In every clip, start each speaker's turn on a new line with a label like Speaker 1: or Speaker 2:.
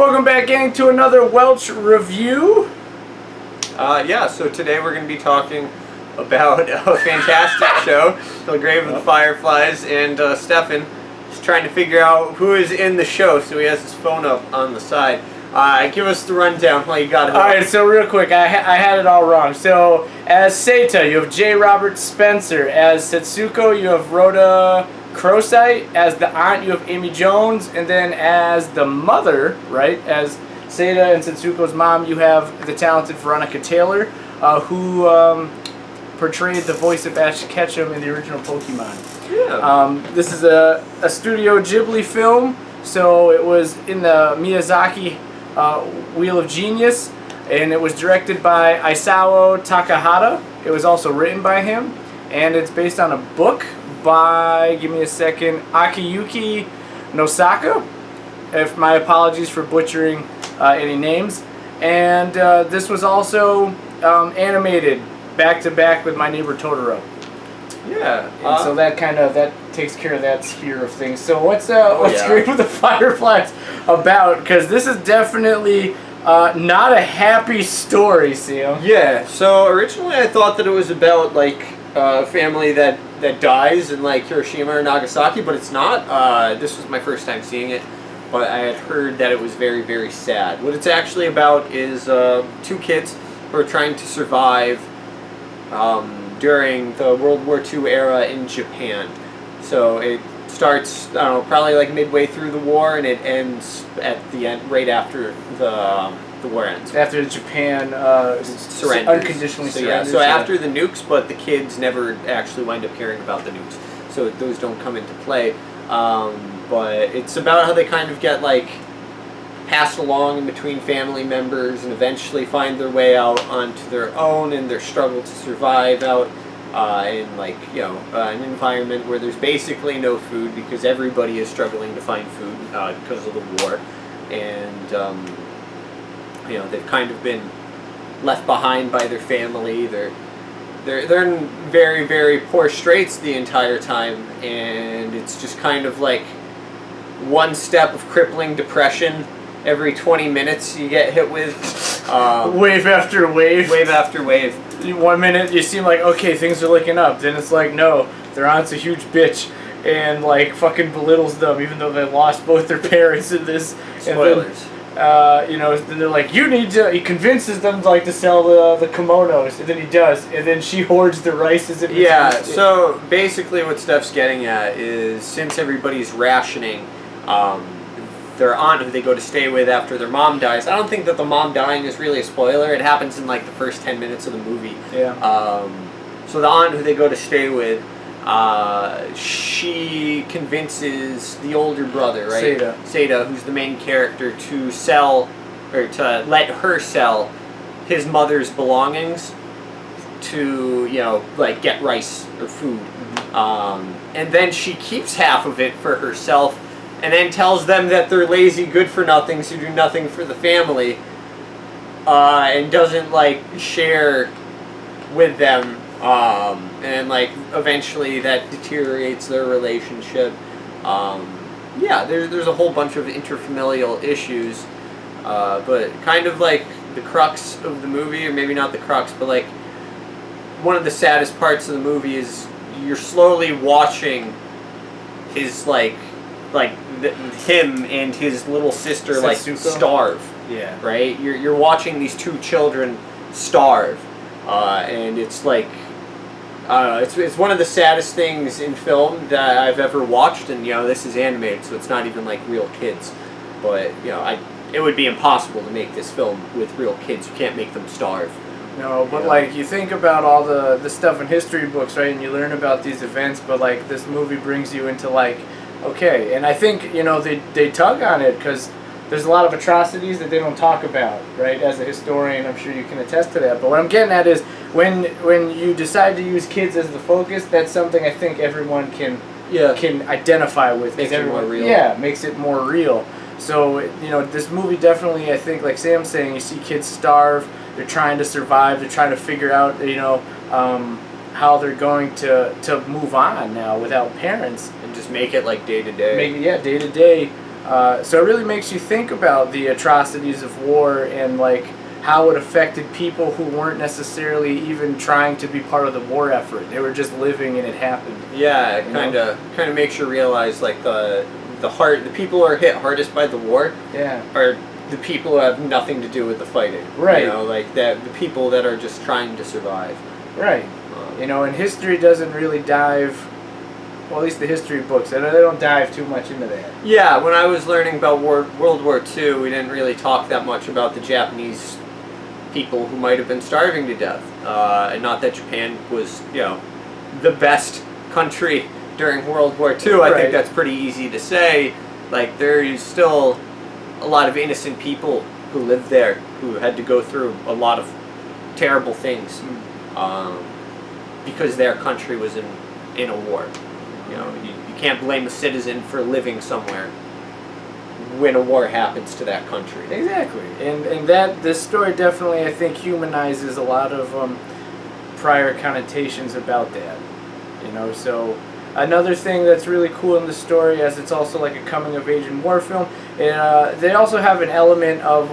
Speaker 1: Welcome back, gang, to another Welch review.
Speaker 2: So today we're going to be talking about a fantastic show, The Grave of the Fireflies, and Stefan is trying to figure out who is in the show, so he has his phone up on the side. Give us the rundown while you got it.
Speaker 1: Alright, so real quick, I had it all wrong. So, as Seita, you have J. Robert Spencer. As Setsuko, you have Rhoda Crosite. As the aunt, you have Amy Jones. And then as the mother, right, as Seita and Setsuko's mom, you have the talented Veronica Taylor, who portrayed the voice of Ash Ketchum in the original Pokemon.
Speaker 2: Yeah.
Speaker 1: This is a Studio Ghibli film, so it was in the Miyazaki Wheel of Genius, and it was directed by Isao Takahata. It was also written by him, and it's based on a book by, give me a second, Akiyuki Nosaka. If my apologies for butchering any names. And this was also animated back to back with My Neighbor Totoro.
Speaker 2: Yeah.
Speaker 1: And so that takes care of that sphere of things. So what's Grave of the Fireflies about? Because this is definitely not a happy story, Sam.
Speaker 2: Yeah. So originally I thought that it was about like a family that dies in like Hiroshima or Nagasaki, but it's not. This was my first time seeing it, but I had heard that it was very, very sad. What it's actually about is two kids who are trying to survive during the World War II era in Japan. So it starts, I don't know, probably like midway through the war, and it ends at the end, right after the war ends.
Speaker 1: After Japan
Speaker 2: surrenders.
Speaker 1: Unconditionally
Speaker 2: surrenders. So after the nukes, but the kids never actually wind up hearing about the nukes. So those don't come into play. But it's about how they kind of get like passed along in between family members and eventually find their way out onto their own and their struggle to survive out in like, an environment where there's basically no food because everybody is struggling to find food because of the war. And, they've kind of been left behind by their family. They're in very, very poor straits the entire time, and it's just kind of like one step of crippling depression every 20 minutes you get hit with.
Speaker 1: Wave after wave.
Speaker 2: Wave after wave.
Speaker 1: 1 minute you seem like, okay, things are looking up. Then it's like, no, their aunt's a huge bitch and like fucking belittles them even though they lost both their parents in this.
Speaker 2: Spoilers.
Speaker 1: And then they're like, you need to, he convinces them like to sell the kimonos, and then he does, and then she hoards the rices.
Speaker 2: Yeah, so basically what Steph's getting at is since everybody's rationing, their aunt, who they go to stay with after their mom dies. I don't think that the mom dying is really a spoiler. It happens in like the first 10 minutes of the movie.
Speaker 1: Yeah.
Speaker 2: So the aunt who they go to stay with, she convinces the older brother, right? Seita, who's the main character, to sell, or to let her sell his mother's belongings to, like get rice or food. And then she keeps half of it for herself, and then tells them that they're lazy good-for-nothings who do nothing for the family, and doesn't, like, share with them, and, like, eventually that deteriorates their relationship. There's a whole bunch of interfamilial issues, but kind of, like, the crux of the movie, or maybe not the crux, but, like, one of the saddest parts of the movie is you're slowly watching his, him and his little sister
Speaker 1: Setsuko?
Speaker 2: starve.
Speaker 1: Yeah.
Speaker 2: Right? You're watching these two children starve, and it's like it's one of the saddest things in film that I've ever watched. And this is animated, so it's not even like real kids. But it would be impossible to make this film with real kids. You can't make them starve.
Speaker 1: No, but like you think about all the stuff in history books, right? And you learn about these events, but like this movie brings you into like. Okay, and I think, they tug on it because there's a lot of atrocities that they don't talk about, right? As a historian, I'm sure you can attest to that. But what I'm getting at is when you decide to use kids as the focus, that's something I think everyone can identify with.
Speaker 2: Makes it more real.
Speaker 1: Yeah, makes it more real. So, this movie definitely, I think, like Sam's saying, you see kids starve, they're trying to survive, they're trying to figure out, how they're going to move on now without parents.
Speaker 2: And just make it like day to day.
Speaker 1: Day to day. So it really makes you think about the atrocities of war and like how it affected people who weren't necessarily even trying to be part of the war effort. They were just living and it happened.
Speaker 2: Yeah, it kind of makes you realize like the people who are hit hardest by the war are the people who have nothing to do with the fighting.
Speaker 1: Right.
Speaker 2: You know, like that the people that are just trying to survive.
Speaker 1: Right. You know, and history doesn't really dive. Well, at least the history books, they don't dive too much into that.
Speaker 2: Yeah, when I was learning about World War II, we didn't really talk that much about the Japanese people who might have been starving to death. And not that Japan was, you know, the best country during World War II. I think that's pretty easy to say. Like, there is still a lot of innocent people who lived there who had to go through a lot of terrible things because their country was in a war. You know, you can't blame a citizen for living somewhere when a war happens to that country.
Speaker 1: Exactly, and that this story definitely, I think, humanizes a lot of prior connotations about that. You know, so another thing that's really cool in the story, as it's also like a coming-of-age and war film, they also have an element of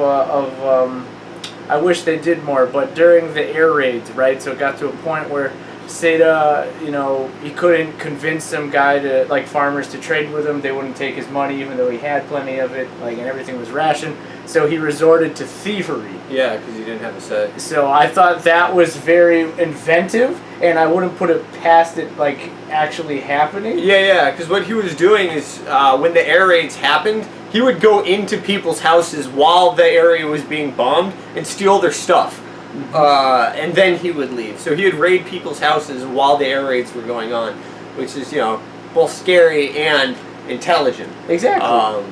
Speaker 1: I wish they did more, but during the air raids, right? So it got to a point where Seda, you know, he couldn't convince some guy to, like, farmers to trade with him. They wouldn't take his money, even though he had plenty of it, like, and everything was rationed. So he resorted to thievery.
Speaker 2: Yeah, because he didn't have a say.
Speaker 1: So I thought that was very inventive, and I wouldn't put it past it, like, actually happening.
Speaker 2: Yeah, because what he was doing is, when the air raids happened, he would go into people's houses while the area was being bombed and steal their stuff. And then he would leave. So he would raid people's houses while the air raids were going on, which is, you know, both scary and intelligent.
Speaker 1: Exactly.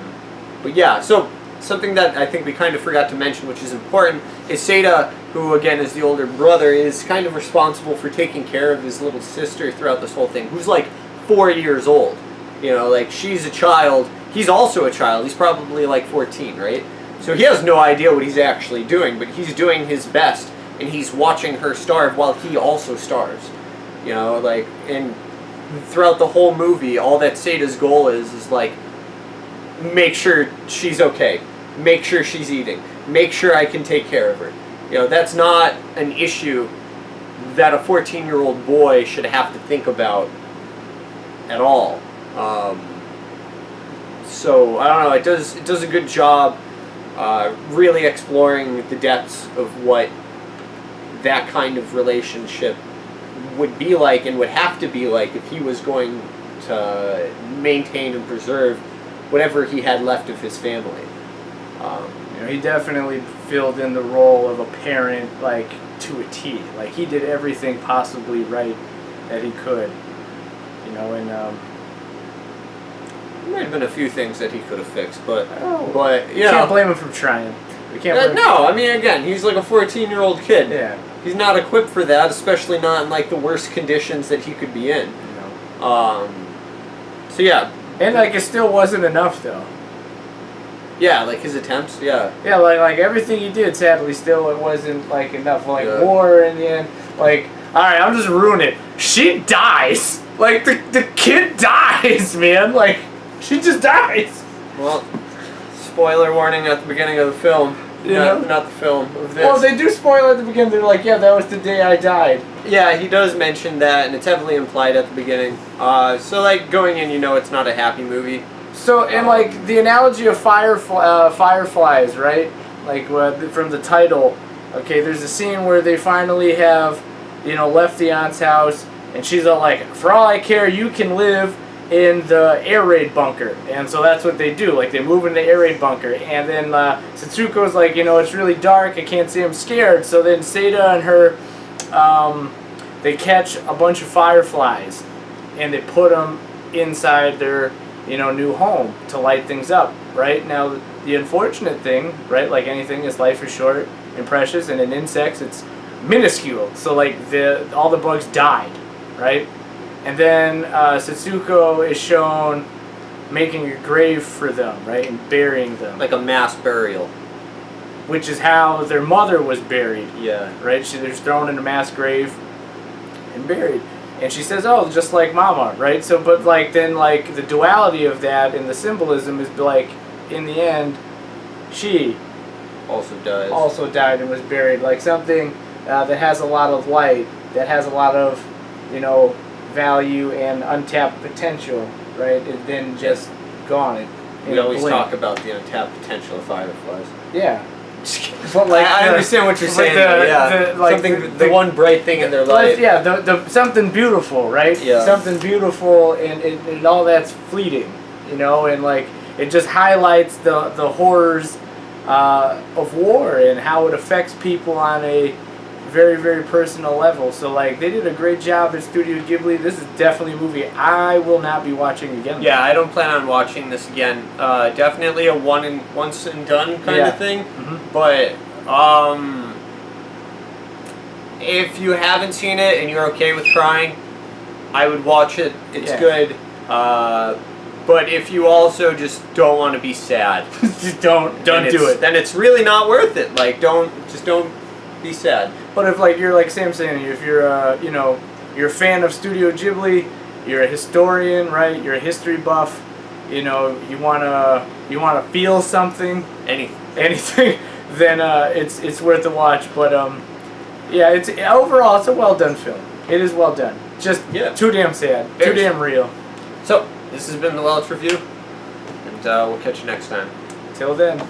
Speaker 2: But yeah, so something that I think we kind of forgot to mention, which is important, is Seda, who again is the older brother, is kind of responsible for taking care of his little sister throughout this whole thing, who's like 4 years old. You know, like, she's a child. He's also a child. He's probably like 14, right? So he has no idea what he's actually doing, but he's doing his best, and he's watching her starve while he also starves. You know, like, and throughout the whole movie, all that Seda's goal is like, make sure she's okay, make sure she's eating, make sure I can take care of her. You know, that's not an issue that a 14-year-old boy should have to think about at all. So I don't know. It does a good job. Really exploring the depths of what that kind of relationship would be like and would have to be like if he was going to maintain and preserve whatever he had left of his family.
Speaker 1: You know, he definitely filled in the role of a parent, like, to a T. Like, he did everything possibly right that he could. You know, and
Speaker 2: there might have been a few things that he could have fixed, but
Speaker 1: you can't blame him for trying. We can't blame him.
Speaker 2: No, I mean, again, he's like a 14-year-old kid.
Speaker 1: Yeah.
Speaker 2: He's not equipped for that, especially not in like the worst conditions that he could be in.
Speaker 1: No.
Speaker 2: So yeah.
Speaker 1: And like, it still wasn't enough though.
Speaker 2: Yeah, like his attempts. Yeah.
Speaker 1: Yeah, like everything he did, sadly, still it wasn't like enough. Like war in the end. Like, all right, I'm just ruining it. She dies. Like the kid dies, man. Like, she just dies.
Speaker 2: Well, spoiler warning at the beginning of the film. Not the film. Of this.
Speaker 1: Well, they do spoil at the beginning. They're like, yeah, that was the day I died.
Speaker 2: Yeah, he does mention that, and it's heavily implied at the beginning. So, like, going in, you know it's not a happy movie.
Speaker 1: So, and, like, the analogy of Fireflies, right? Like, from the title, okay, there's a scene where they finally have, you know, left the aunt's house, and she's all like, for all I care, you can live in the air raid bunker. And so that's what they do. Like, they move into the air raid bunker. And then Setsuko's like, you know, it's really dark. I can't see. I'm scared. So then Seda and her, they catch a bunch of fireflies. And they put them inside their, you know, new home to light things up. Right? Now, the unfortunate thing, right, like anything, is life is short and precious. And in insects, it's minuscule. So, like, all the bugs died. Right? And then Setsuko is shown making a grave for them, right, and burying them.
Speaker 2: Like a mass burial.
Speaker 1: Which is how their mother was buried.
Speaker 2: Yeah.
Speaker 1: Right? They're thrown in a mass grave and buried. And she says, oh, just like Mama, right? So, but, like, then, like, the duality of that and the symbolism is, like, in the end, she
Speaker 2: Also
Speaker 1: died and was buried. Like something that has a lot of light, that has a lot of, value and untapped potential, right? It then just gone.
Speaker 2: We always talk about the untapped potential of Fireflies.
Speaker 1: Yeah. But like
Speaker 2: I understand what you're saying. The one bright thing in their life.
Speaker 1: Yeah, the something beautiful, right?
Speaker 2: Yeah.
Speaker 1: Something beautiful, and all that's fleeting, and like it just highlights the horrors of war and how it affects people on a very, very personal level. So like they did a great job at Studio Ghibli. This is definitely a movie I will not be watching again.
Speaker 2: Yeah, I don't plan on watching this again. Definitely a once and done kind of thing.
Speaker 1: Mm-hmm.
Speaker 2: But if you haven't seen it and you're okay with crying, I would watch it. It's good. But if you also just don't want to be sad,
Speaker 1: just don't do it.
Speaker 2: Then it's really not worth it. Like don't be sad.
Speaker 1: But if like you're like Sam saying, if you're you're a fan of Studio Ghibli, you're a historian, right? You're a history buff. You wanna feel something, anything, then it's worth a watch. But it's overall it's a well done film. It is well done. Just too damn sad, too damn real.
Speaker 2: So this has been the Welch Review, and we'll catch you next time.
Speaker 1: Till then.